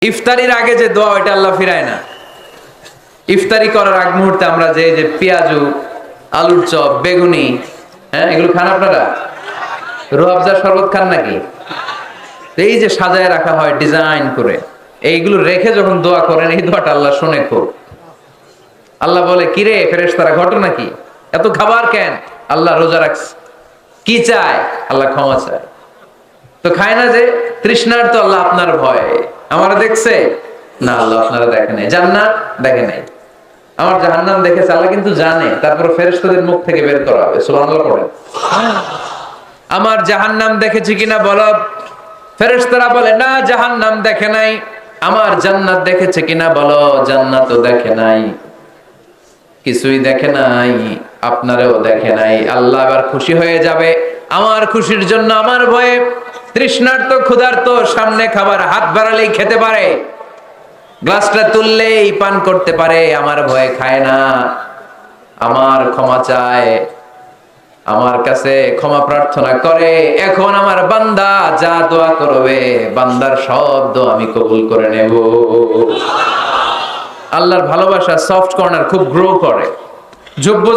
ইফতারির আগে যে দোয়া ওইটা আল্লাহ ফিরায় না। ইফতারি করার আগ মুহূর্তে আমরা যে যে পেঁয়াজু, আলুর চপ, বেগুনি, হ্যাঁ এগুলো খান আপনারা? রুয়াবজার শরবত খান নাকি? এই যে সাজায় রাখা হয় ডিজাইন করে, এইগুলো রেখে যখন দোয়া করেন এই দোয়াটা আল্লাহ শুনে খুব। আল্লাহ বলে কিরে ফেরেশতারা ঘটনা কি, এত খাবার কেন? আল্লাহ রোজা রাখছে। কি চায়? আল্লাহ ক্ষমা চায়। তো খায় না যে তৃষ্ণার, তো আল্লাহ আপনার ভয়। আমারা দেখছে না, আল্লাহ আপনারা দেখে নাই। জান্নাত দেখে নাই, আমার জাহান্নাম দেখেছে আল্লাহ কিন্তু জানে। তারপর ফেরেশতাদের মুখ থেকে বের করা হবে। সুবহানাল্লাহ পড়েন। আমার জাহান্নাম দেখেছি কিনা বলো। ফেরেশতারা বলে না, জাহান্নাম দেখে নাই। আমার জান্নাত দেখেছে কিনা বলো, জান্নাতও দেখে নাই। কিছুই দেখে নাই, আপনারেও দেখে নাই। আল্লাহ আবার খুশি হয়ে যাবে। আমার খুশির জন্য আমার ভয়ে তৃষ্ণার্ত ক্ষুধার্ত সামনে খাবার হাত বাড়ালেই খেতে পারে, গ্লাসটা তুললেই পান করতে পারে, আমার ভয়ে খায় না। আমার ক্ষমা চায়, আমার কাছে ক্ষমা প্রার্থনা করে। এখন আমার বান্দা যা দোয়া করবে, বান্দার সব দোয়া আমি কবুল করে নেব। আল্লাহর ভালোবাসা সফট কর্নার খুব গ্রো করে। যোগ্য